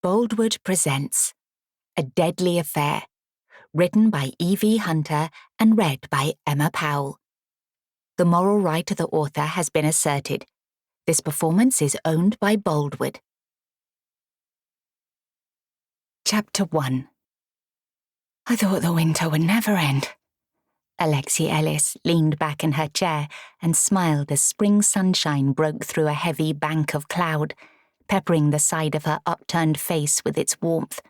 Boldwood presents A Deadly Affair, written by E.V. Hunter and read by Emma Powell. The moral right of the author has been asserted. This performance is owned by Boldwood. Chapter 1. I thought the winter would never end. Alexi Ellis leaned back in her chair and smiled as spring sunshine broke through a heavy bank of cloud, peppering the side of her upturned face with its warmth.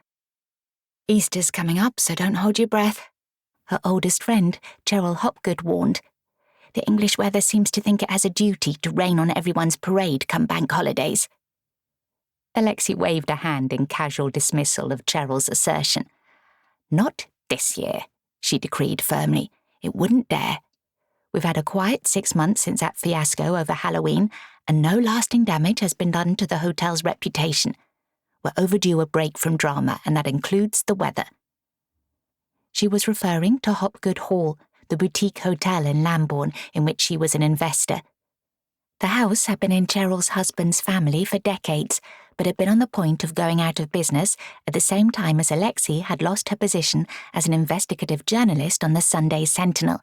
Easter's coming up, so don't hold your breath, her oldest friend, Gerald Hopgood, warned. The English weather seems to think it has a duty to rain on everyone's parade come bank holidays. Alexi waved a hand in casual dismissal of Cheryl's assertion. Not this year, she decreed firmly. It wouldn't dare. We've had a quiet 6 months since that fiasco over Halloween, and no lasting damage has been done to the hotel's reputation. We're overdue a break from drama, and that includes the weather. She was referring to Hopgood Hall, the boutique hotel in Lambourne in which she was an investor. The house had been in Cheryl's husband's family for decades, but had been on the point of going out of business at the same time as Alexi had lost her position as an investigative journalist on the Sunday Sentinel.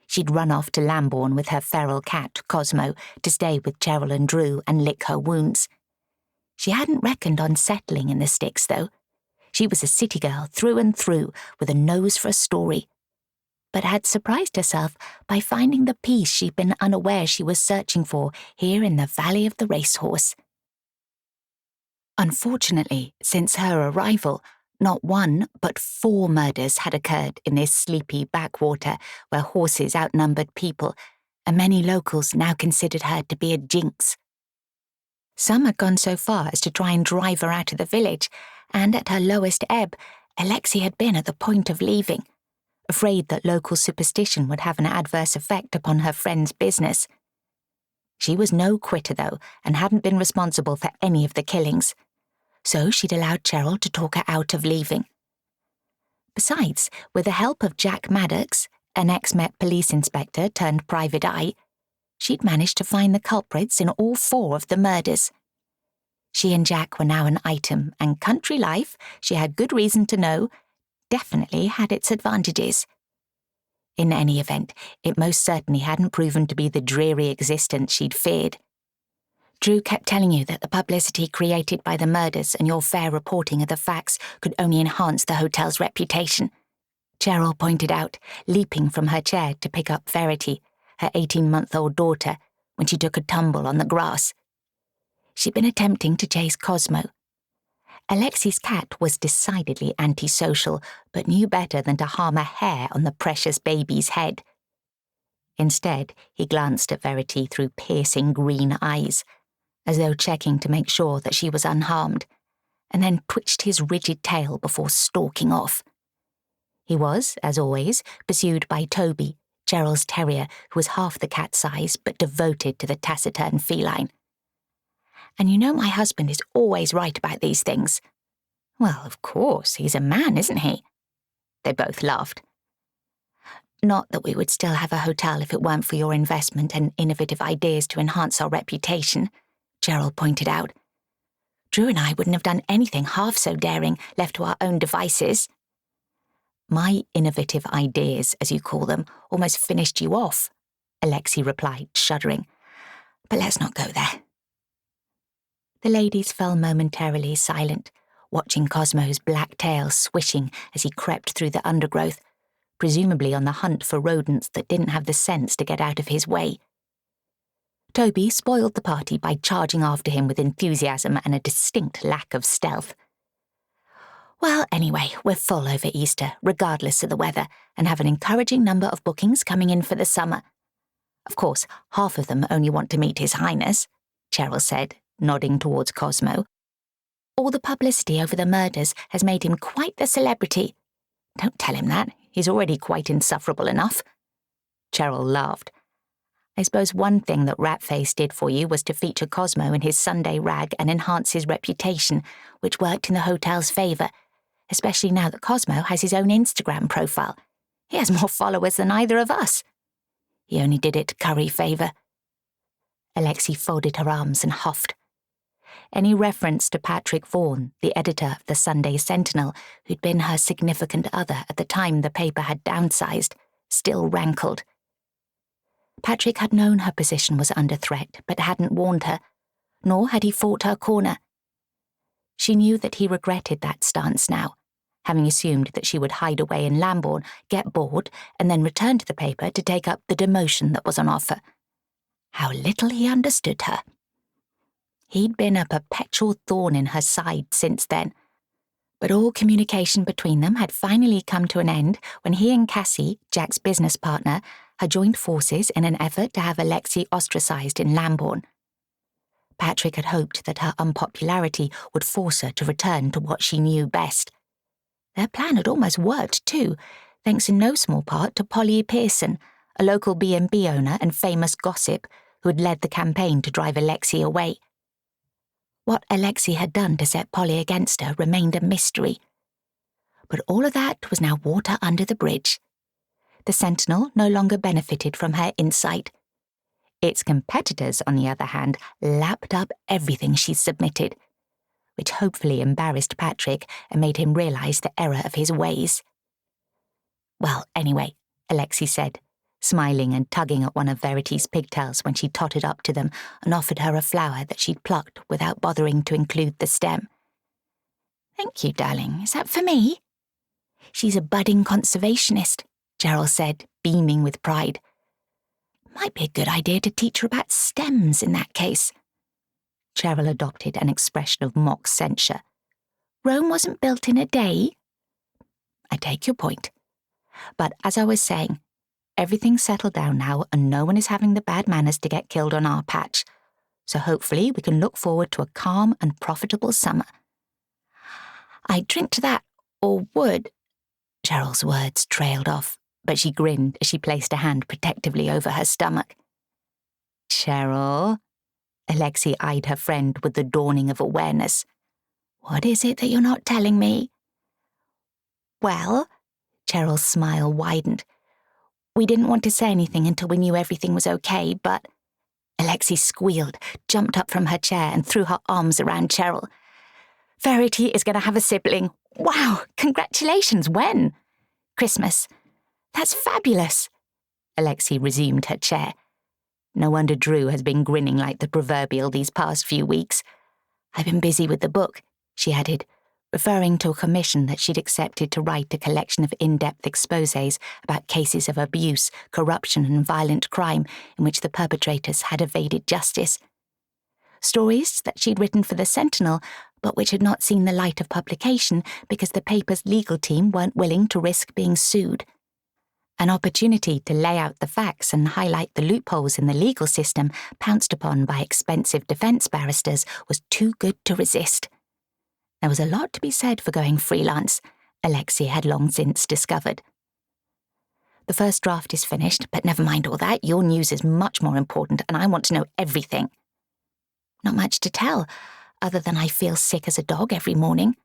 She'd run off to Lambourne with her feral cat, Cosmo, to stay with Cheryl and Drew and lick her wounds. She hadn't reckoned on settling in the sticks, though. She was a city girl through and through, with a nose for a story, but had surprised herself by finding the peace she'd been unaware she was searching for here in the Valley of the Racehorse. Unfortunately, since her arrival, not 1 but 4 murders had occurred in this sleepy backwater where horses outnumbered people, and many locals now considered her to be a jinx. Some had gone so far as to try and drive her out of the village, and at her lowest ebb, Alexi had been at the point of leaving, afraid that local superstition would have an adverse effect upon her friend's business. She was no quitter, though, and hadn't been responsible for any of the killings. So she'd allowed Cheryl to talk her out of leaving. Besides, with the help of Jack Maddox, an ex-Met police inspector turned private eye, she'd managed to find the culprits in all 4 of the murders. She and Jack were now an item, and country life, she had good reason to know, definitely had its advantages. In any event, it most certainly hadn't proven to be the dreary existence she'd feared. Drew kept telling you that the publicity created by the murders and your fair reporting of the facts could only enhance the hotel's reputation, Cheryl pointed out, leaping from her chair to pick up Verity, her 18-month-old daughter, when she took a tumble on the grass. She'd been attempting to chase Cosmo. Alexi's cat was decidedly antisocial, but knew better than to harm a hair on the precious baby's head. Instead, he glanced at Verity through piercing green eyes, as though checking to make sure that she was unharmed, and then twitched his rigid tail before stalking off. He was, as always, pursued by Toby, Cheryl's terrier, who was half the cat's size but devoted to the taciturn feline. And you know my husband is always right about these things. Well, of course, he's a man, isn't he? They both laughed. Not that we would still have a hotel if it weren't for your investment and innovative ideas to enhance our reputation, Cheryl pointed out. Drew and I wouldn't have done anything half so daring left to our own devices. My innovative ideas, as you call them, almost finished you off, Alexi replied, shuddering. But let's not go there. The ladies fell momentarily silent, watching Cosmo's black tail swishing as he crept through the undergrowth, presumably on the hunt for rodents that didn't have the sense to get out of his way. Toby spoiled the party by charging after him with enthusiasm and a distinct lack of stealth. Well, anyway, we're full over Easter, regardless of the weather, and have an encouraging number of bookings coming in for the summer. Of course, half of them only want to meet His Highness, Cheryl said, nodding towards Cosmo. All the publicity over the murders has made him quite the celebrity. Don't tell him that, he's already quite insufferable enough. Cheryl laughed. I suppose one thing that Ratface did for you was to feature Cosmo in his Sunday rag and enhance his reputation, which worked in the hotel's favour, especially now that Cosmo has his own Instagram profile. He has more followers than either of us. He only did it to curry favour. Alexi folded her arms and huffed. Any reference to Patrick Vaughan, the editor of the Sunday Sentinel, who'd been her significant other at the time the paper had downsized, still rankled. Patrick had known her position was under threat, but hadn't warned her, nor had he fought her corner. She knew that he regretted that stance now, having assumed that she would hide away in Lambourne, get bored, and then return to the paper to take up the demotion that was on offer. How little he understood her. He'd been a perpetual thorn in her side since then, but all communication between them had finally come to an end when he and Cassie, Jack's business partner, had joined forces in an effort to have Alexi ostracised in Lambourne. Patrick had hoped that her unpopularity would force her to return to what she knew best. Their plan had almost worked, too, thanks in no small part to Polly Pearson, a local B&B owner and famous gossip who had led the campaign to drive Alexi away. What Alexi had done to set Polly against her remained a mystery. But all of that was now water under the bridge. The Sentinel no longer benefited from her insight. Its competitors, on the other hand, lapped up everything she submitted, which hopefully embarrassed Patrick and made him realise the error of his ways. "Well, anyway," Alexi said, smiling and tugging at one of Verity's pigtails when she tottered up to them and offered her a flower that she'd plucked without bothering to include the stem. "Thank you, darling. Is that for me?" "She's a budding conservationist," Gerald said, beaming with pride. "Might be a good idea to teach her about stems in that case." Cheryl adopted an expression of mock censure. "Rome wasn't built in a day." "I take your point. But as I was saying, everything's settled down now and no one is having the bad manners to get killed on our patch. So hopefully we can look forward to a calm and profitable summer." "I'd drink to that, or would." Cheryl's words trailed off, but she grinned as she placed a hand protectively over her stomach. "Cheryl," Alexi eyed her friend with the dawning of awareness. "What is it that you're not telling me?" "Well," Cheryl's smile widened. "We didn't want to say anything until we knew everything was okay, but—" Alexi squealed, jumped up from her chair and threw her arms around Cheryl. "Verity is going to have a sibling. Wow, congratulations, when?" "Christmas." "That's fabulous." Alexi resumed her chair. No wonder Drew has been grinning like the proverbial these past few weeks. "I've been busy with the book," she added, referring to a commission that she'd accepted to write a collection of in-depth exposés about cases of abuse, corruption and violent crime in which the perpetrators had evaded justice. Stories that she'd written for the Sentinel, but which had not seen the light of publication because the paper's legal team weren't willing to risk being sued. An opportunity to lay out the facts and highlight the loopholes in the legal system pounced upon by expensive defense barristers was too good to resist. There was a lot to be said for going freelance, Alexi had long since discovered. "The first draft is finished, but never mind all that. Your news is much more important and I want to know everything." "Not much to tell, other than I feel sick as a dog every morning.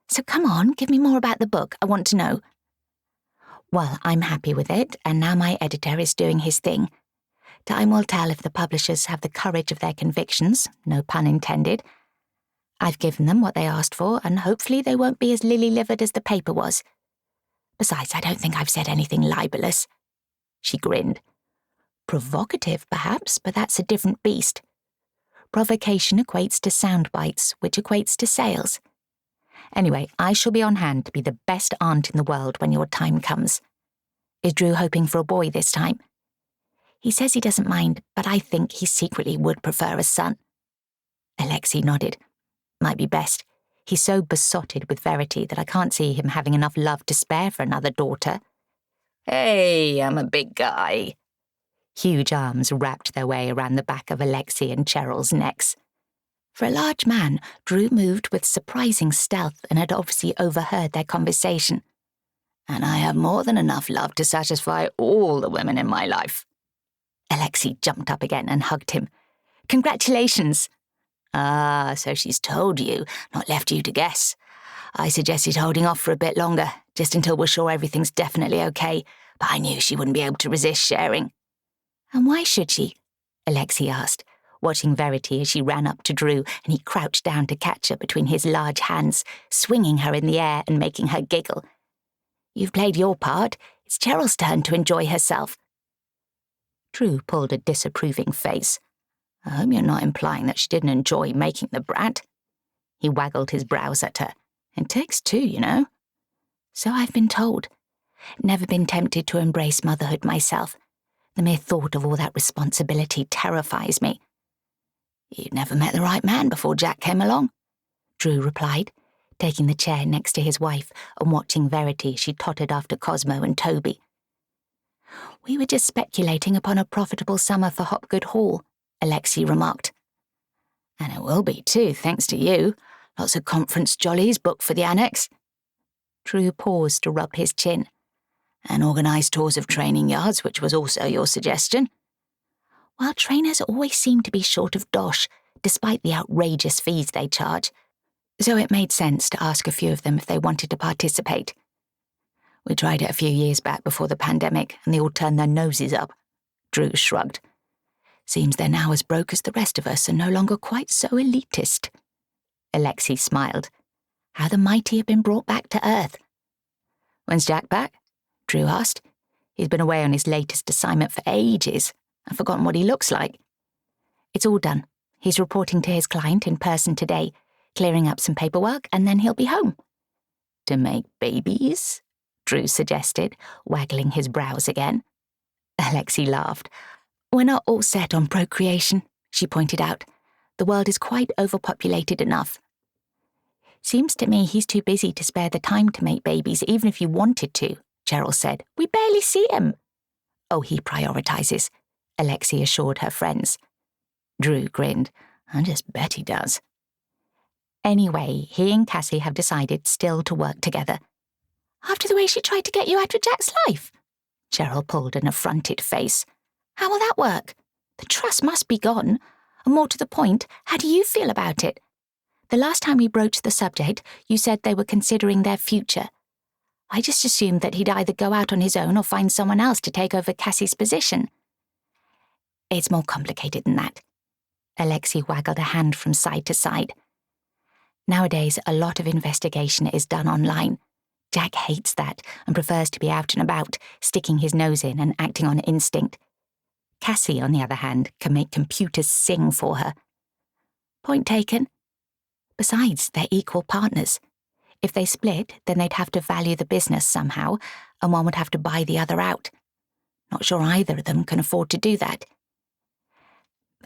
So come on, give me more about the book. I want to know." "Well, I'm happy with it, and now my editor is doing his thing. Time will tell if the publishers have the courage of their convictions, no pun intended. I've given them what they asked for, and hopefully they won't be as lily-livered as the paper was. Besides, I don't think I've said anything libelous." She grinned. "Provocative, perhaps, but that's a different beast. Provocation equates to sound bites, which equates to sales. Anyway, I shall be on hand to be the best aunt in the world when your time comes. Is Drew hoping for a boy this time?" "He says he doesn't mind, but I think he secretly would prefer a son." Alexi nodded. "Might be best. He's so besotted with Verity that I can't see him having enough love to spare for another daughter." "Hey, I'm a big guy." Huge arms wrapped their way around the back of Alexi and Cheryl's necks. For a large man, Drew moved with surprising stealth and had obviously overheard their conversation. "And I have more than enough love to satisfy all the women in my life." Alexi jumped up again and hugged him. "Congratulations." "Ah, so she's told you, not left you to guess. I suggested holding off for a bit longer, just until we're sure everything's definitely okay, but I knew she wouldn't be able to resist sharing." "And why should she?" Alexi asked. watching Verity as she ran up to Drew, and he crouched down to catch her between his large hands, swinging her in the air and making her giggle. "You've played your part. It's Cheryl's turn to enjoy herself." Drew pulled a disapproving face. "I hope you're not implying that she didn't enjoy making the brat." He waggled his brows at her. "It takes two, you know." "So I've been told. Never been tempted to embrace motherhood myself. The mere thought of all that responsibility terrifies me." "You'd never met the right man before Jack came along," Drew replied, taking the chair next to his wife and watching Verity as she tottered after Cosmo and Toby. "We were just speculating upon a profitable summer for Hopgood Hall," Alexi remarked. "And it will be too, thanks to you. Lots of conference jollies booked for the annex." Drew paused to rub his chin. "And organised tours of training yards, which was also your suggestion." "Well, trainers always seem to be short of dosh, despite the outrageous fees they charge. So it made sense to ask a few of them if they wanted to participate. We tried it a few years back before the pandemic, and they all turned their noses up." Drew shrugged. "Seems they're now as broke as the rest of us and no longer quite so elitist." Alexi smiled. How the mighty have been brought back to earth. "When's Jack back?" Drew asked. "He's been away on his latest assignment for ages. I've forgotten what he looks like." "It's all done. He's reporting to his client in person today, clearing up some paperwork, and then he'll be home." "To make babies?" Drew suggested, waggling his brows again. Alexi laughed. "We're not all set on procreation," she pointed out. "The world is quite overpopulated enough." "Seems to me he's too busy to spare the time to make babies, even if you wanted to," Cheryl said. "We barely see him." "Oh, he prioritises," Alexi assured her friends. Drew grinned. "I just bet he does." Anyway, he and Cassie have decided still to work together. "After the way she tried to get you out of Jack's life?" Cheryl pulled an affronted face. "How will that work? The trust must be gone. And more to the point, how do you feel about it? The last time we broached the subject, you said they were considering their future. I just assumed that he'd either go out on his own or find someone else to take over Cassie's position." "It's more complicated than that." Alexi waggled a hand from side to side. "Nowadays, a lot of investigation is done online. Jack hates that and prefers to be out and about, sticking his nose in and acting on instinct. Cassie, on the other hand, can make computers sing for her." "Point taken. Besides, they're equal partners. If they split, then they'd have to value the business somehow, and one would have to buy the other out. Not sure either of them can afford to do that.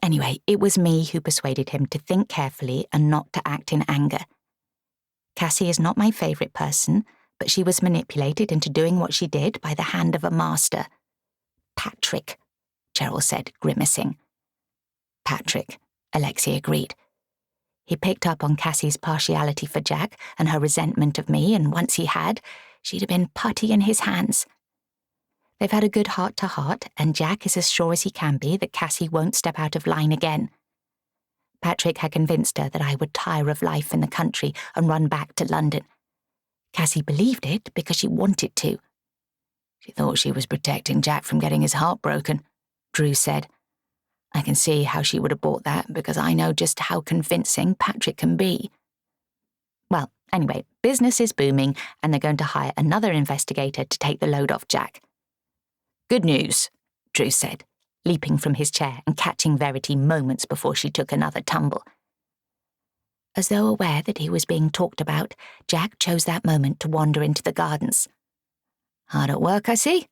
Anyway, it was me who persuaded him to think carefully and not to act in anger. Cassie is not my favourite person, but she was manipulated into doing what she did by the hand of a master." "Patrick," Cheryl said, grimacing. "Patrick," Alexi agreed. He picked up on Cassie's partiality for Jack and her resentment of me, and once he had, she'd have been putty in his hands. They've had a good heart-to-heart, and Jack is as sure as he can be that Cassie won't step out of line again. Patrick had convinced her that I would tire of life in the country and run back to London. Cassie believed it because she wanted to. "She thought she was protecting Jack from getting his heart broken," Drew said. "I can see how she would have bought that because I know just how convincing Patrick can be." Well, anyway, business is booming and they're going to hire another investigator to take the load off Jack. "Good news," Drew said, leaping from his chair and catching Verity moments before she took another tumble. As though aware that he was being talked about, Jack chose that moment to wander into the gardens. "Hard at work, I see?"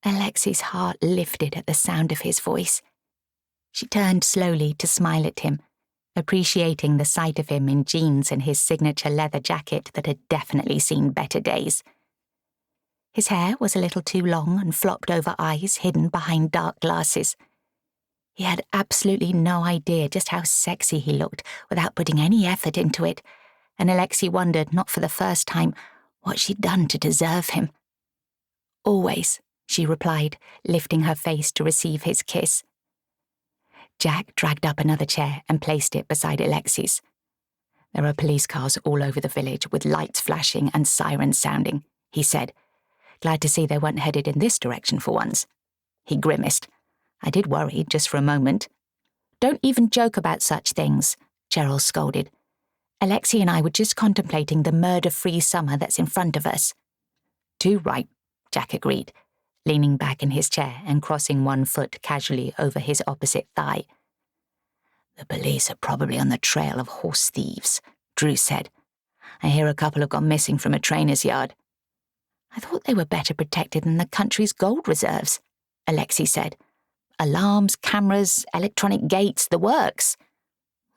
Alexi's heart lifted at the sound of his voice. She turned slowly to smile at him, appreciating the sight of him in jeans and his signature leather jacket that had definitely seen better days. His hair was a little too long and flopped over eyes hidden behind dark glasses. He had absolutely no idea just how sexy he looked without putting any effort into it, and Alexi wondered, not for the first time, what she'd done to deserve him. "Always," she replied, lifting her face to receive his kiss. Jack dragged up another chair and placed it beside Alexi's. "There are police cars all over the village with lights flashing and sirens sounding," he said. "Glad to see they weren't headed in this direction for once." He grimaced. "I did worry just for a moment." Don't even joke about such things, Gerald scolded. Alexi and I were just contemplating the murder-free summer that's in front of us. Too right, Jack agreed, leaning back in his chair and crossing one foot casually over his opposite thigh. The police are probably on the trail of horse thieves, Drew said. I hear a couple have gone missing from a trainer's yard. I thought they were better protected than the country's gold reserves, Alexi said. Alarms, cameras, electronic gates, the works.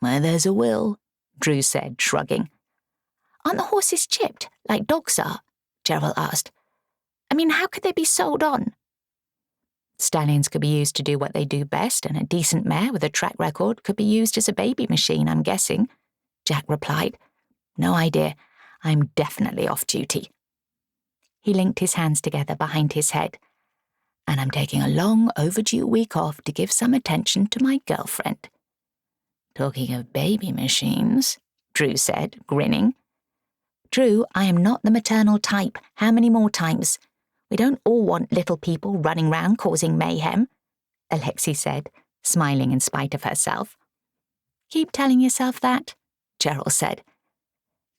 Where there's a will, Drew said, shrugging. Aren't the horses chipped, like dogs are? Gerald asked. I mean, how could they be sold on? Stallions could be used to do what they do best, and a decent mare with a track record could be used as a baby machine, I'm guessing, Jack replied. No idea. I'm definitely off duty. He linked his hands together behind his head. And I'm taking a long, overdue week off to give some attention to my girlfriend. Talking of baby machines, Drew said, grinning. Drew, I am not the maternal type. How many more times? We don't all want little people running round causing mayhem, Alexi said, smiling in spite of herself. Keep telling yourself that, Gerald said.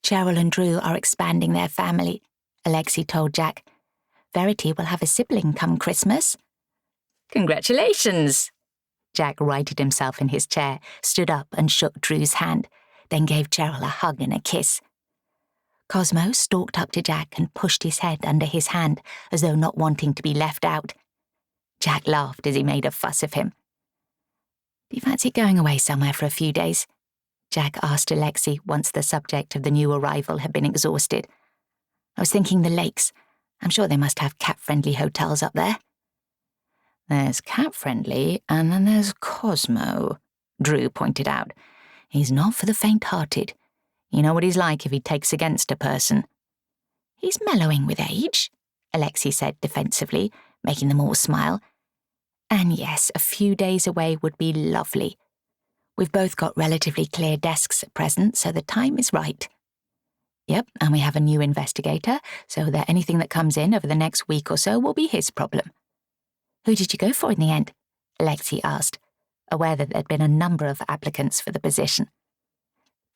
Cheryl and Drew are expanding their family, Alexi told Jack. Verity will have a sibling come Christmas. Congratulations! Jack righted himself in his chair, stood up and shook Drew's hand, then gave Cheryl a hug and a kiss. Cosmo stalked up to Jack and pushed his head under his hand as though not wanting to be left out. Jack laughed as he made a fuss of him. Do you fancy going away somewhere for a few days? Jack asked Alexi once the subject of the new arrival had been exhausted. I was thinking the lakes. I'm sure they must have cat-friendly hotels up there. There's cat-friendly, and then there's Cosmo, Drew pointed out. He's not for the faint-hearted. You know what he's like if he takes against a person. He's mellowing with age, Alexi said defensively, making them all smile. And yes, a few days away would be lovely. We've both got relatively clear desks at present, so the time is right. Yep, and we have a new investigator, so that anything that comes in over the next week or so will be his problem. Who did you go for in the end? Alexi asked, aware that there'd been a number of applicants for the position.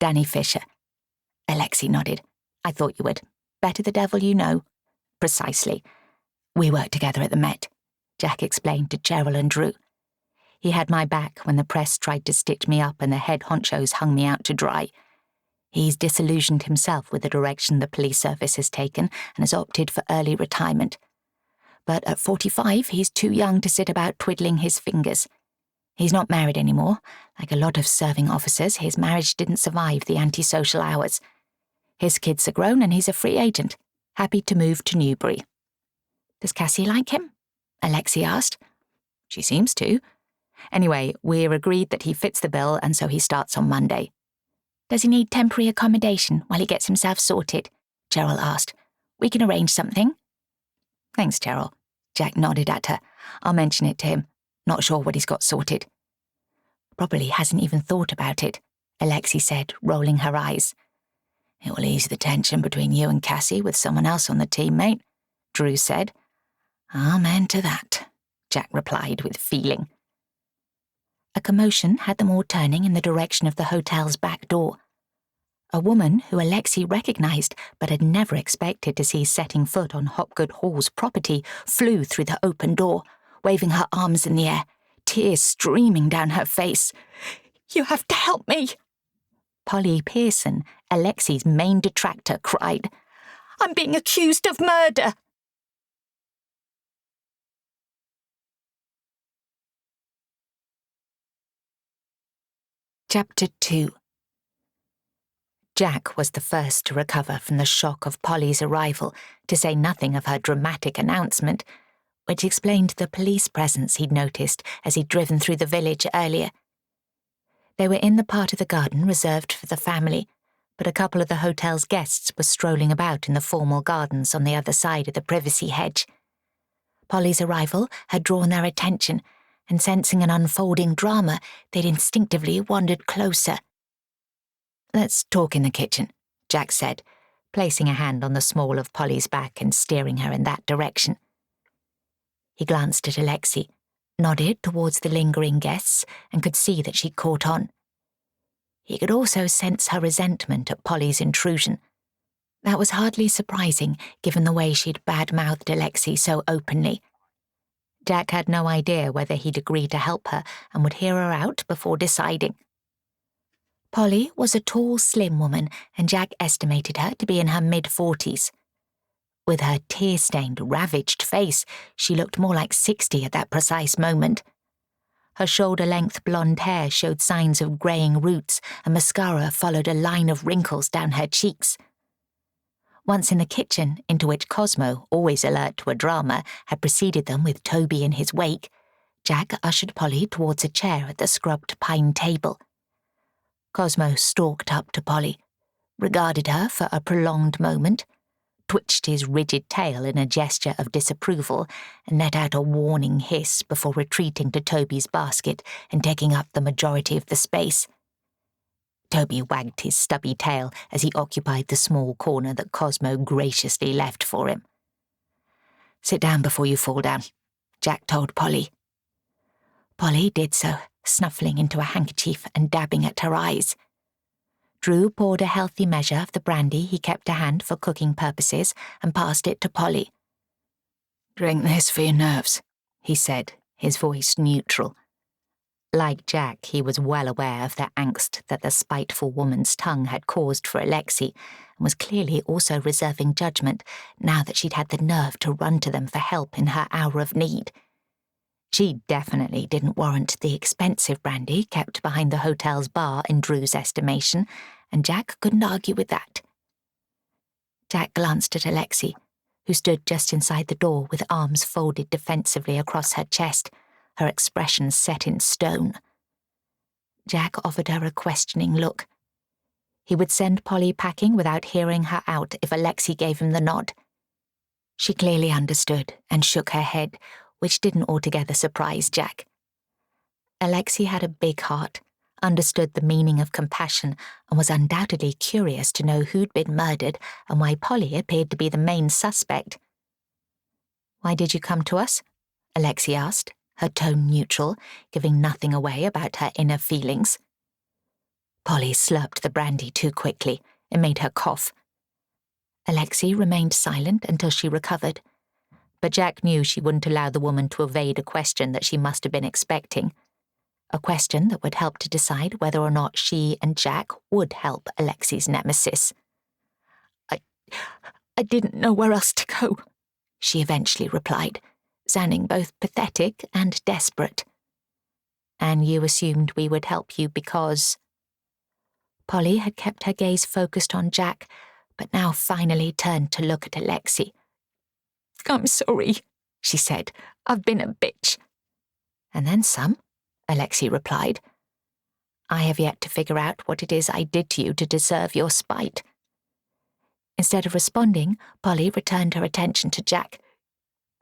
Danny Fisher. Alexi nodded. I thought you would. Better the devil you know. Precisely. We worked together at the Met, Jack explained to Cheryl and Drew. He had my back when the press tried to stitch me up and the head honchos hung me out to dry. He's disillusioned himself with the direction the police service has taken and has opted for early retirement. But at 45, he's too young to sit about twiddling his fingers. He's not married anymore. Like a lot of serving officers, his marriage didn't survive the antisocial hours. His kids are grown and he's a free agent, happy to move to Newbury. Does Cassie like him? Alexi asked. She seems to. Anyway, we're agreed that he fits the bill and so he starts on Monday. Does he need temporary accommodation while he gets himself sorted? Cheryl asked. We can arrange something. Thanks, Cheryl. Jack nodded at her. I'll mention it to him. Not sure what he's got sorted. Probably hasn't even thought about it, Alexi said, rolling her eyes. It will ease the tension between you and Cassie with someone else on the team, mate, Drew said. Amen to that, Jack replied with feeling. A commotion had them all turning in the direction of the hotel's back door. A woman who Alexi recognised but had never expected to see setting foot on Hopgood Hall's property flew through the open door, waving her arms in the air, tears streaming down her face. You have to help me! Polly Pearson, Alexi's main detractor, cried. I'm being accused of murder! Chapter 2. Jack was the first to recover from the shock of Polly's arrival, to say nothing of her dramatic announcement, which explained the police presence he'd noticed as he'd driven through the village earlier. They were in the part of the garden reserved for the family, but a couple of the hotel's guests were strolling about in the formal gardens on the other side of the privacy hedge. Polly's arrival had drawn their attention, and sensing an unfolding drama, they'd instinctively wandered closer. Let's talk in the kitchen, Jack said, placing a hand on the small of Polly's back and steering her in that direction. He glanced at Alexi, nodded towards the lingering guests and could see that she'd caught on. He could also sense her resentment at Polly's intrusion. That was hardly surprising, given the way she'd bad-mouthed Alexi so openly. Jack had no idea whether he'd agree to help her and would hear her out before deciding. Polly was a tall, slim woman, and Jack estimated her to be in her mid-40s. With her tear-stained, ravaged face, she looked more like 60 at that precise moment. Her shoulder-length blonde hair showed signs of greying roots, and mascara followed a line of wrinkles down her cheeks. Once in the kitchen, into which Cosmo, always alert to a drama, had preceded them with Toby in his wake, Jack ushered Polly towards a chair at the scrubbed pine table. Cosmo stalked up to Polly, regarded her for a prolonged moment, twitched his rigid tail in a gesture of disapproval, and let out a warning hiss before retreating to Toby's basket and taking up the majority of the space. Toby wagged his stubby tail as he occupied the small corner that Cosmo graciously left for him. "Sit down before you fall down," Jack told Polly. Polly did so, snuffling into a handkerchief and dabbing at her eyes. Drew poured a healthy measure of the brandy he kept to hand for cooking purposes and passed it to Polly. "Drink this for your nerves," he said, his voice neutral. Like Jack, he was well aware of the angst that the spiteful woman's tongue had caused for Alexi, and was clearly also reserving judgment now that she'd had the nerve to run to them for help in her hour of need. She definitely didn't warrant the expensive brandy kept behind the hotel's bar in Drew's estimation, and Jack couldn't argue with that. Jack glanced at Alexi, who stood just inside the door with arms folded defensively across her chest, her expression set in stone. Jack offered her a questioning look. He would send Polly packing without hearing her out if Alexi gave him the nod. She clearly understood and shook her head, which didn't altogether surprise Jack. Alexi had a big heart, understood the meaning of compassion, and was undoubtedly curious to know who'd been murdered and why Polly appeared to be the main suspect. "Why did you come to us?" Alexi asked, her tone neutral, giving nothing away about her inner feelings. Polly slurped the brandy too quickly. It made her cough. Alexi remained silent until she recovered, but Jack knew she wouldn't allow the woman to evade a question that she must have been expecting. A question that would help to decide whether or not she and Jack would help Alexi's nemesis. I didn't know where else to go," she eventually replied, sounding both pathetic and desperate. "And you assumed we would help you because—" Polly had kept her gaze focused on Jack, but now finally turned to look at Alexi. "I'm sorry," she said. "I've been a bitch." "And then some," Alexi replied. "I have yet to figure out what it is I did to you to deserve your spite." Instead of responding, Polly returned her attention to Jack.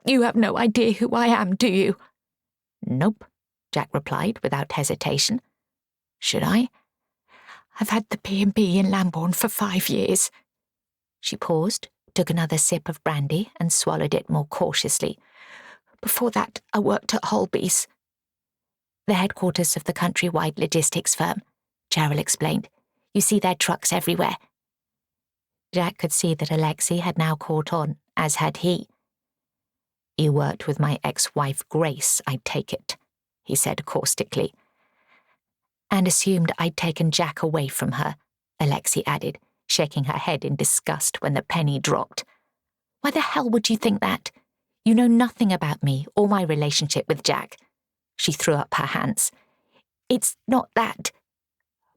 "You have no idea who I am, do you?" "Nope," Jack replied without hesitation. "Should I?" "I've had the B&B in Lambourne for 5 years." She paused, took another sip of brandy and swallowed it more cautiously. "Before that, I worked at Holby's." "The headquarters of the countrywide logistics firm," Gerald explained. "You see their trucks everywhere." Jack could see that Alexi had now caught on, as had he. "You worked with my ex-wife Grace, I take it," he said caustically. "And assumed I'd taken Jack away from her," Alexi added, shaking her head in disgust when the penny dropped. "Why the hell would you think that? You know nothing about me or my relationship with Jack." She threw up her hands. "It's not that."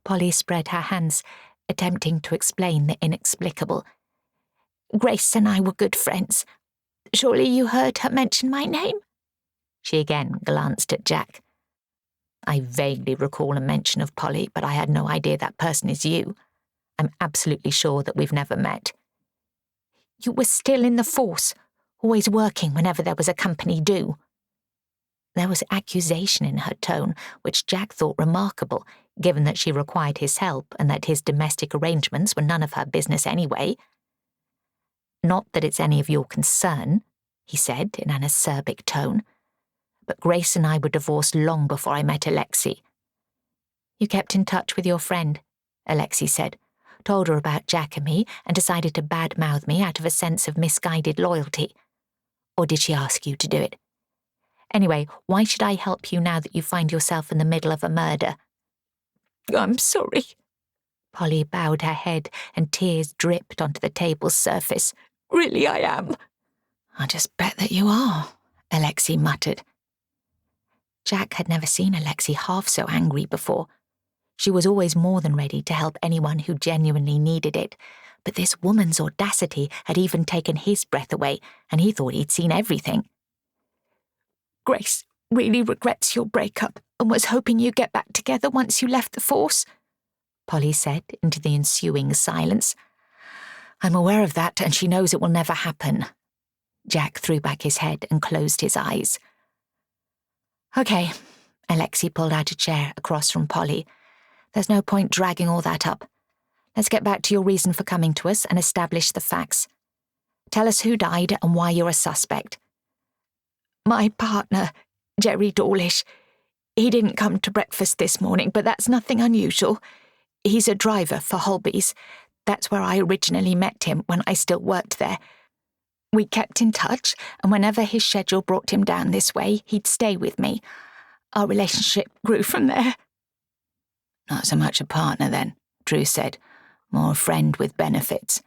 Polly spread her hands, attempting to explain the inexplicable. "Grace and I were good friends. Surely you heard her mention my name?" She again glanced at Jack. "I vaguely recall a mention of Polly, but I had no idea that person is you. I'm absolutely sure that we've never met." "You were still in the force, always working whenever there was a company due." There was accusation in her tone, which Jack thought remarkable, given that she required his help and that his domestic arrangements were none of her business anyway. "Not that it's any of your concern," he said in an acerbic tone. but Grace and I were divorced long before I met Alexi." "You kept in touch with your friend," Alexi said, "told her about Jack and me, and decided to badmouth me out of a sense of misguided loyalty. Or did she ask you to do it? Anyway, why should I help you now that you find yourself in the middle of a murder?" "I'm sorry." Polly bowed her head and tears dripped onto the table's surface. "Really, I am." "I just bet that you are," Alexi muttered. Jack had never seen Alexi half so angry before. She was always more than ready to help anyone who genuinely needed it, but this woman's audacity had even taken his breath away, and he thought he'd seen everything. "Grace really regrets your breakup and was hoping you'd get back together once you left the force," Polly said into the ensuing silence. "I'm aware of that, and she knows it will never happen." Jack threw back his head and closed his eyes. "Okay," Alexi pulled out a chair across from Polly. "There's no point dragging all that up. Let's get back to your reason for coming to us and establish the facts. Tell us who died and why you're a suspect." "My partner, Gerry Dawlish. He didn't come to breakfast this morning, but that's nothing unusual. He's a driver for Holby's. That's where I originally met him when I still worked there. We kept in touch, and whenever his schedule brought him down this way, he'd stay with me. Our relationship grew from there." "Not so much a partner, then," Drew said. "More a friend with benefits."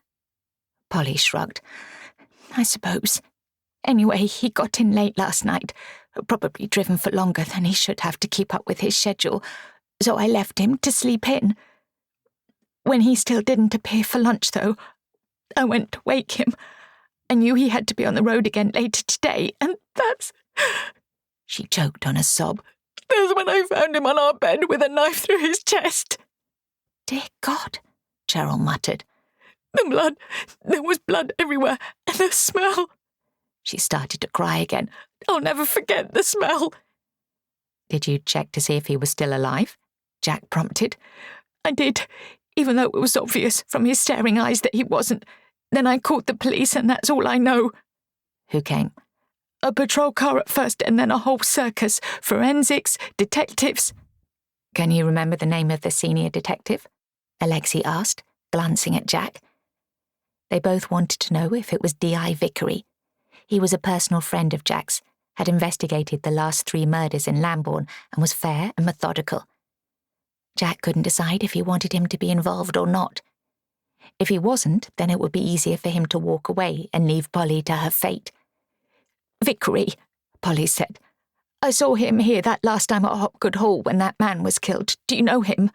Polly shrugged. "I suppose. Anyway, he got in late last night, probably driven for longer than he should have to keep up with his schedule, so I left him to sleep in. When he still didn't appear for lunch, though, I went to wake him. I knew he had to be on the road again later today, and that's—" She choked on a sob. "That's when I found him on our bed with a knife through his chest." "Dear God," Cheryl muttered. There was blood everywhere, and the smell." She started to cry again. "I'll never forget the smell." "Did you check to see if he was still alive?" Jack prompted. "I did, even though it was obvious from his staring eyes that he wasn't. Then I called the police, and that's all I know." "Who came?" "A patrol car at first, and then a whole circus. Forensics, detectives." "Can you remember the name of the senior detective?" Alexi asked, glancing at Jack. They both wanted to know if it was D.I. Vickery. He was a personal friend of Jack's, had investigated the last 3 murders in Lambourne, and was fair and methodical. Jack couldn't decide if he wanted him to be involved or not. If he wasn't, then it would be easier for him to walk away and leave Polly to her fate. "Vickery," Polly said. "I saw him here that last time at Hopgood Hall when that man was killed. Do you know him?"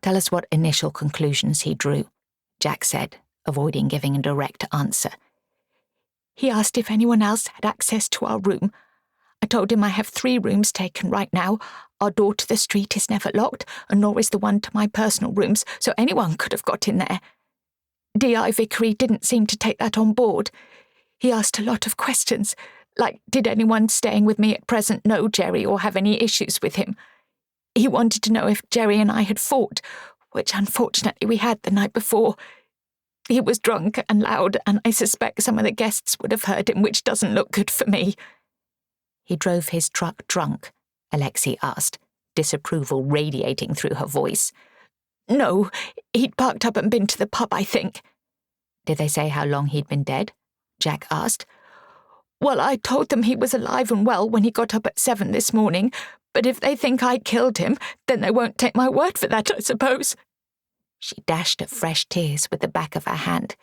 "Tell us what initial conclusions he drew," Jack said, avoiding giving a direct answer. "He asked if anyone else had access to our room. I told him I have 3 rooms taken right now. Our door to the street is never locked, and nor is the one to my personal rooms, so anyone could have got in there. D.I. Vickery didn't seem to take that on board. He asked a lot of questions, like did anyone staying with me at present know Gerry or have any issues with him. He wanted to know if Gerry and I had fought, which unfortunately we had the night before. He was drunk and loud, and I suspect some of the guests would have heard him, which doesn't look good for me." "He drove his truck drunk?" Alexi asked, disapproval radiating through her voice. "No, he'd parked up and been to the pub, I think." "Did they say how long he'd been dead?" Jack asked. "Well, I told them he was alive and well when he got up at 7 this morning, but if they think I killed him, then they won't take my word for that, I suppose." She dashed at fresh tears with the back of her hand.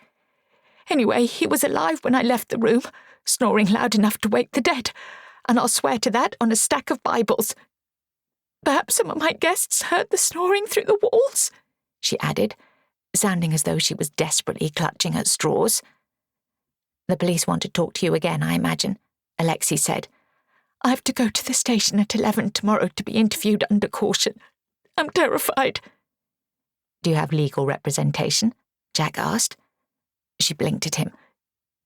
"Anyway, he was alive when I left the room, snoring loud enough to wake the dead, and I'll swear to that on a stack of Bibles. Perhaps some of my guests heard the snoring through the walls," she added, sounding as though she was desperately clutching at straws. "The police want to talk to you again, I imagine," Alexi said. "I have to go to the station at 11 tomorrow to be interviewed under caution. I'm terrified." "Do you have legal representation?" Jack asked. She blinked at him.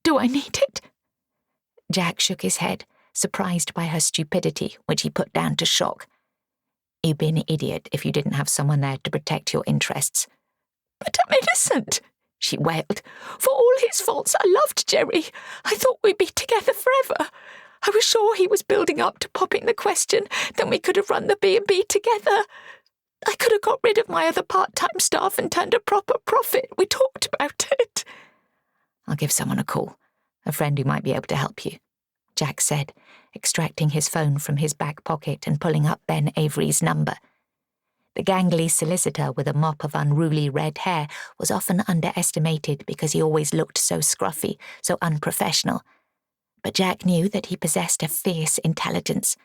"Do I need it?" Jack shook his head, surprised by her stupidity, which he put down to shock. "You'd be an idiot if you didn't have someone there to protect your interests." "But I'm innocent," she wailed. "For all his faults, I loved Gerry. I thought we'd be together forever. I was sure he was building up to popping the question. Then we could have run the B&B together. I could have got rid of my other part-time staff and turned a proper profit. We talked about it. I'll give someone a call, a friend who might be able to help you, Jack said, extracting his phone from his back pocket and pulling up Ben Avery's number. The gangly solicitor with a mop of unruly red hair was often underestimated because he always looked so scruffy, so unprofessional. But Jack knew that he possessed a fierce intelligence.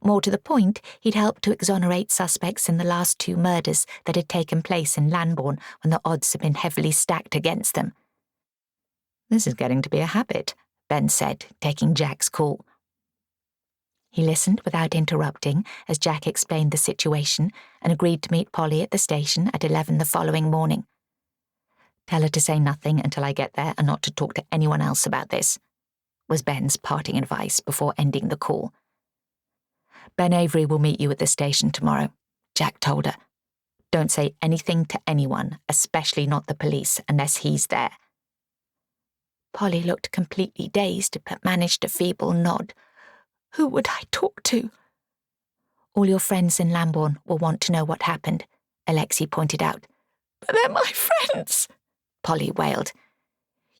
More to the point, he'd helped to exonerate suspects in the last 2 murders that had taken place in Lambourne when the odds had been heavily stacked against them. This is getting to be a habit, Ben said, taking Jack's call. He listened without interrupting as Jack explained the situation and agreed to meet Polly at the station at 11 the following morning. Tell her to say nothing until I get there and not to talk to anyone else about this, was Ben's parting advice before ending the call. Ben Avery will meet you at the station tomorrow, Jack told her. Don't say anything to anyone, especially not the police, unless he's there. Polly looked completely dazed, but managed a feeble nod. Who would I talk to? All your friends in Lambourne will want to know what happened, Alexi pointed out. But they're my friends, Polly wailed.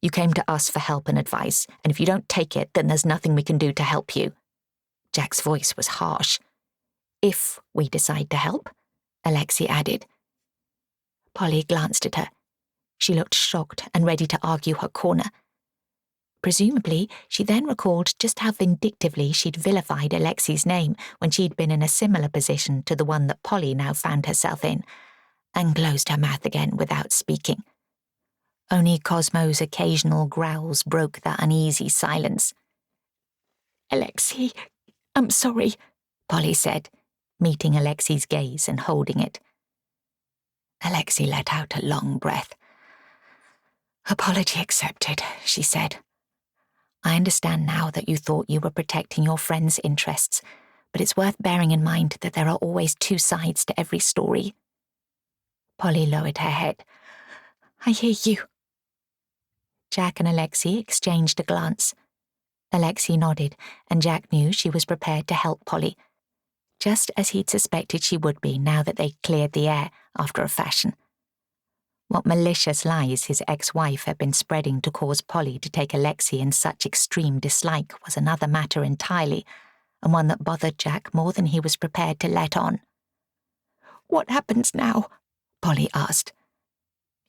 You came to us for help and advice, and if you don't take it, then there's nothing we can do to help you. Jack's voice was harsh. If we decide to help, Alexi added. Polly glanced at her. She looked shocked and ready to argue her corner. Presumably, she then recalled just how vindictively she'd vilified Alexi's name when she'd been in a similar position to the one that Polly now found herself in, and closed her mouth again without speaking. Only Cosmo's occasional growls broke the uneasy silence. Alexi, I'm sorry, Polly said, meeting Alexi's gaze and holding it. Alexi let out a long breath. Apology accepted, she said. I understand now that you thought you were protecting your friend's interests, but it's worth bearing in mind that there are always 2 sides to every story. Polly lowered her head. I hear you. Jack and Alexi exchanged a glance. Alexi nodded, and Jack knew she was prepared to help Polly, just as he'd suspected she would be now that they'd cleared the air after a fashion. What malicious lies his ex-wife had been spreading to cause Polly to take Alexi in such extreme dislike was another matter entirely, and one that bothered Jack more than he was prepared to let on. What happens now? Polly asked.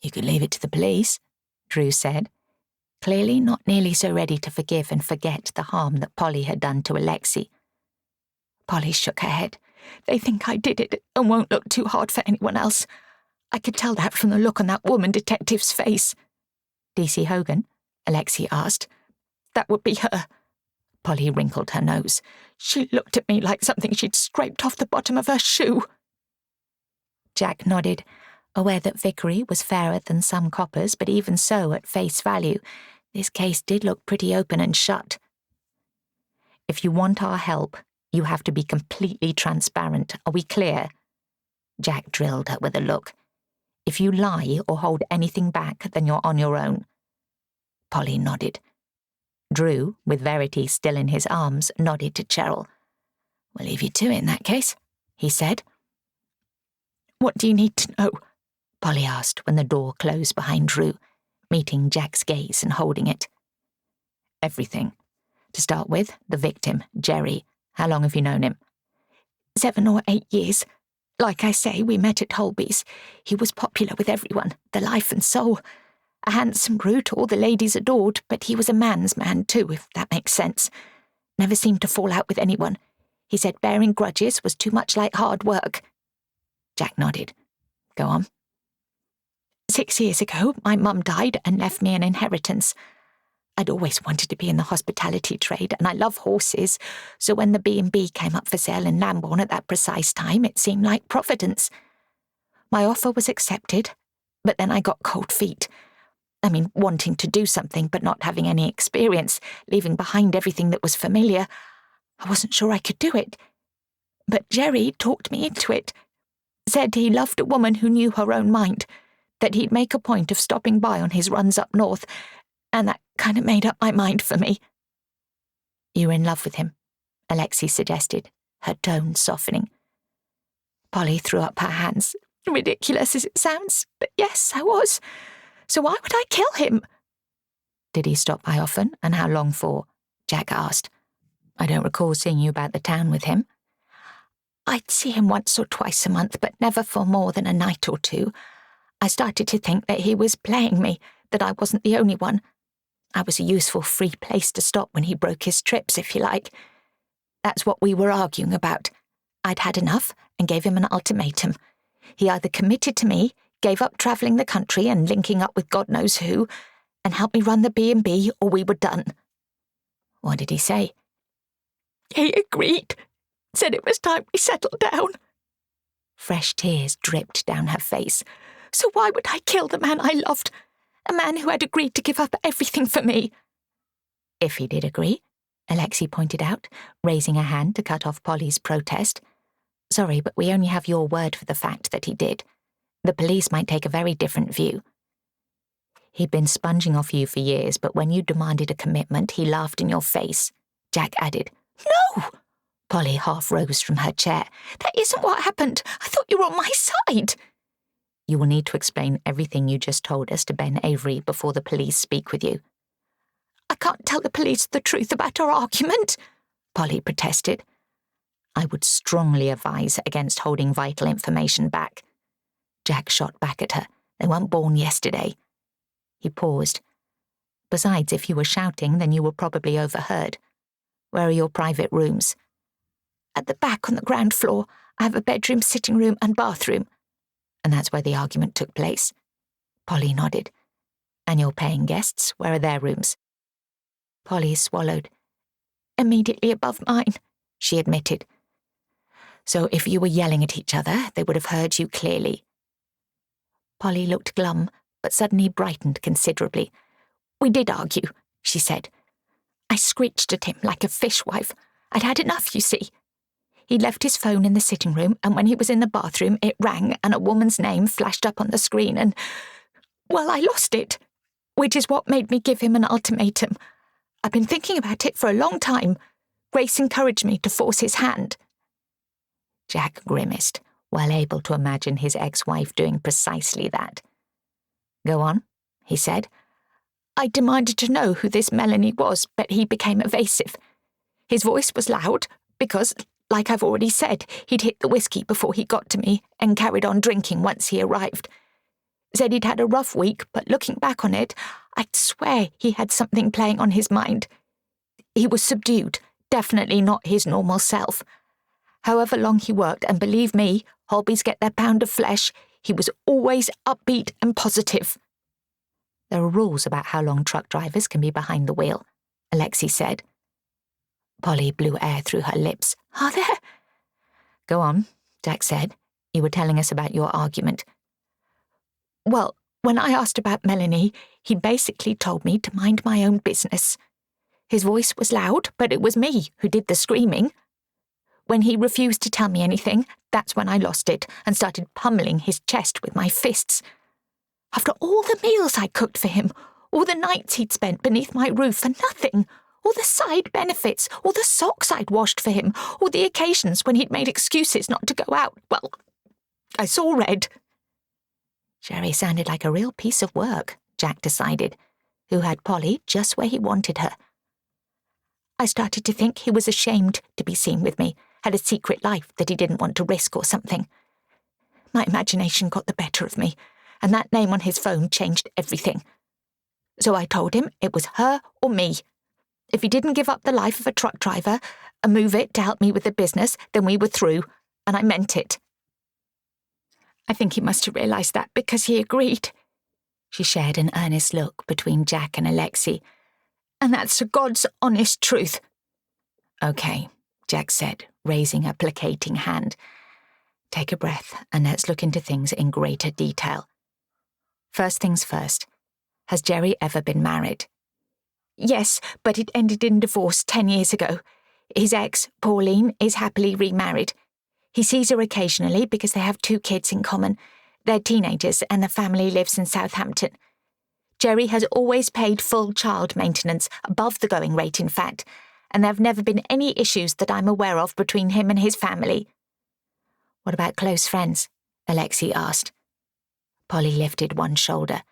You could leave it to the police, Drew said, clearly not nearly so ready to forgive and forget the harm that Polly had done to Alexi. Polly shook her head. They think I did it and won't look too hard for anyone else. I could tell that from the look on that woman detective's face. DC Hogan? Alexi asked. That would be her. Polly wrinkled her nose. She looked at me like something she'd scraped off the bottom of her shoe. Jack nodded, aware that Vickery was fairer than some coppers, but even so, at face value, this case did look pretty open and shut. If you want our help, you have to be completely transparent. Are we clear? Jack drilled her with a look. If you lie or hold anything back, then you're on your own. Polly nodded. Drew, with Verity still in his arms, nodded to Cheryl. We'll leave you to it in that case, he said. What do you need to know? Polly asked when the door closed behind Drew, meeting Jack's gaze and holding it. Everything. To start with, the victim, Gerry. How long have you known him? 7 or 8 years. Like I say, we met at Holby's. He was popular with everyone, the life and soul. A handsome brute all the ladies adored, but he was a man's man too, if that makes sense. Never seemed to fall out with anyone. He said bearing grudges was too much like hard work. Jack nodded. Go on. 6 years ago, my mum died and left me an inheritance. I'd always wanted to be in the hospitality trade, and I love horses, so when the B&B came up for sale in Lambourne at that precise time, it seemed like providence. My offer was accepted, but then I got cold feet. I mean, wanting to do something but not having any experience, leaving behind everything that was familiar. I wasn't sure I could do it. But Gerry talked me into it. Said he loved a woman who knew her own mind, that he'd make a point of stopping by on his runs up north, and that kind of made up my mind for me. You were in love with him, Alexi suggested, her tone softening. Polly threw up her hands. Ridiculous as it sounds, but yes, I was. So why would I kill him? Did he stop by often, and how long for? Jack asked. I don't recall seeing you about the town with him. I'd see him once or twice a month, but never for more than a night or two. I started to think that he was playing me, that I wasn't the only one. I was a useful free place to stop when he broke his trips, if you like. That's what we were arguing about. I'd had enough and gave him an ultimatum. He either committed to me, gave up travelling the country and linking up with God knows who, and helped me run the B&B, or we were done. What did he say? He agreed. Said it was time we settled down. Fresh tears dripped down her face. So why would I kill the man I loved? A man who had agreed to give up everything for me. If he did agree, Alexi pointed out, raising a hand to cut off Polly's protest. Sorry, but we only have your word for the fact that he did. The police might take a very different view. He'd been sponging off you for years, but when you demanded a commitment, he laughed in your face, Jack added. No! Polly half rose from her chair. That isn't what happened. I thought you were on my side. You will need to explain everything you just told us to Ben Avery before the police speak with you. I can't tell the police the truth about our argument, Polly protested. I would strongly advise against holding vital information back. Jack shot back at her. They weren't born yesterday. He paused. Besides, if you were shouting, then you were probably overheard. Where are your private rooms? At the back on the ground floor. I have a bedroom, sitting room and bathroom. And that's where the argument took place. Polly nodded. And your paying guests, where are their rooms? Polly swallowed. Immediately above mine, she admitted. So if you were yelling at each other, they would have heard you clearly. Polly looked glum, but suddenly brightened considerably. We did argue, she said. I screeched at him like a fishwife. I'd had enough, you see. He left his phone in the sitting room, and when he was in the bathroom, it rang and a woman's name flashed up on the screen and, well, I lost it, which is what made me give him an ultimatum. I've been thinking about it for a long time. Grace encouraged me to force his hand. Jack grimaced, well able to imagine his ex-wife doing precisely that. Go on, he said. I demanded to know who this Melanie was, but he became evasive. His voice was loud because, like I've already said, he'd hit the whiskey before he got to me and carried on drinking once he arrived. Said he'd had a rough week, but looking back on it, I'd swear he had something playing on his mind. He was subdued, definitely not his normal self. However long he worked, and believe me, hobbies get their pound of flesh, he was always upbeat and positive. There are rules about how long truck drivers can be behind the wheel, Alexi said. Polly blew air through her lips. Are there? Go on, Jack said. You were telling us about your argument. Well, when I asked about Melanie, he basically told me to mind my own business. His voice was loud, but it was me who did the screaming. When he refused to tell me anything, that's when I lost it and started pummeling his chest with my fists. After all the meals I cooked for him, all the nights he'd spent beneath my roof for nothing, all the side benefits, all the socks I'd washed for him, all the occasions when he'd made excuses not to go out, well, I saw red. Gerry sounded like a real piece of work, Jack decided, who had Polly just where he wanted her. I started to think he was ashamed to be seen with me, had a secret life that he didn't want to risk or something. My imagination got the better of me, and that name on his phone changed everything. So I told him it was her or me. If he didn't give up the life of a truck driver and move it to help me with the business, then we were through, and I meant it. I think he must have realised that because he agreed. She shared an earnest look between Jack and Alexi. And that's the God's honest truth. Okay, Jack said, raising a placating hand. Take a breath and let's look into things in greater detail. First things first, has Gerry ever been married? Yes, but it ended in divorce 10 years ago. His ex, Pauline, is happily remarried. He sees her occasionally because they have 2 kids in common. They're teenagers and the family lives in Southampton. Gerry has always paid full child maintenance, above the going rate in fact, and there have never been any issues that I'm aware of between him and his family." "What about close friends?" Alexi asked. Polly lifted one shoulder.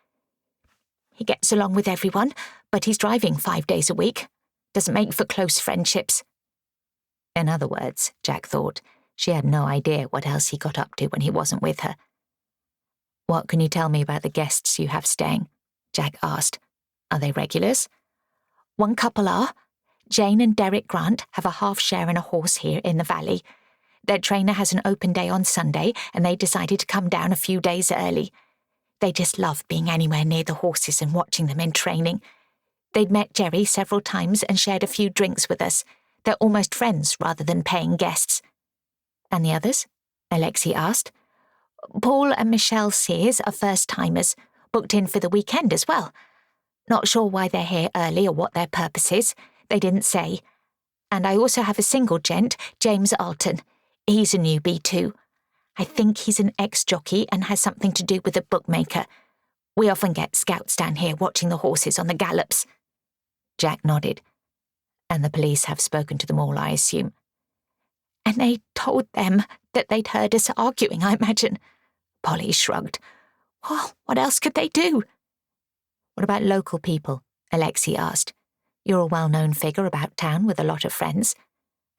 "He gets along with everyone, but he's driving 5 days a week. Doesn't make for close friendships." In other words, Jack thought, she had no idea what else he got up to when he wasn't with her. "What can you tell me about the guests you have staying?" Jack asked. "Are they regulars?" "One couple are. Jane and Derek Grant have a half share in a horse here in the valley. Their trainer has an open day on Sunday, and they decided to come down a few days early. They just love being anywhere near the horses and watching them in training. They'd met Gerry several times and shared a few drinks with us. They're almost friends rather than paying guests." "And the others?" Alexi asked. "Paul and Michelle Sears are first-timers, booked in for the weekend as well. Not sure why they're here early or what their purpose is. They didn't say. And I also have a single gent, James Alton. He's a newbie too. I think he's an ex-jockey and has something to do with a bookmaker. We often get scouts down here watching the horses on the gallops." Jack nodded. "And the police have spoken to them all, I assume?" "And they told them that they'd heard us arguing, I imagine." Polly shrugged. "Well, what else could they do?" "What about local people?" Alexi asked. "You're a well-known figure about town with a lot of friends.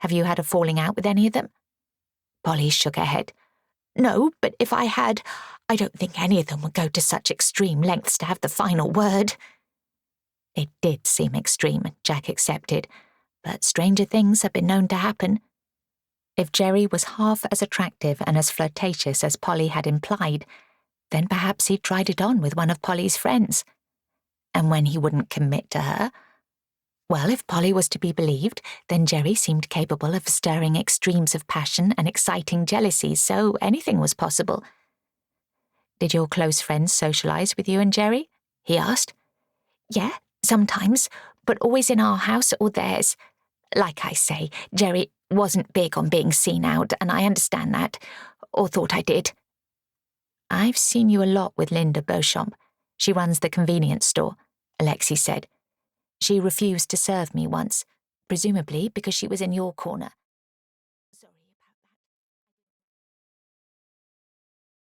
Have you had a falling out with any of them?" Polly shook her head. "No, but if I had, I don't think any of them would go to such extreme lengths to have the final word." It did seem extreme, Jack accepted, but stranger things have been known to happen. If Gerry was half as attractive and as flirtatious as Polly had implied, then perhaps he'd tried it on with one of Polly's friends. And when he wouldn't commit to her, well, if Polly was to be believed, then Gerry seemed capable of stirring extremes of passion and exciting jealousy, so anything was possible. "Did your close friends socialize with you and Gerry?" he asked. "Yeah, sometimes, but always in our house or theirs. Like I say, Gerry wasn't big on being seen out, and I understand that, or thought I did." "I've seen you a lot with Linda Beauchamp. She runs the convenience store," Alexi said. "She refused to serve me once, presumably because she was in your corner.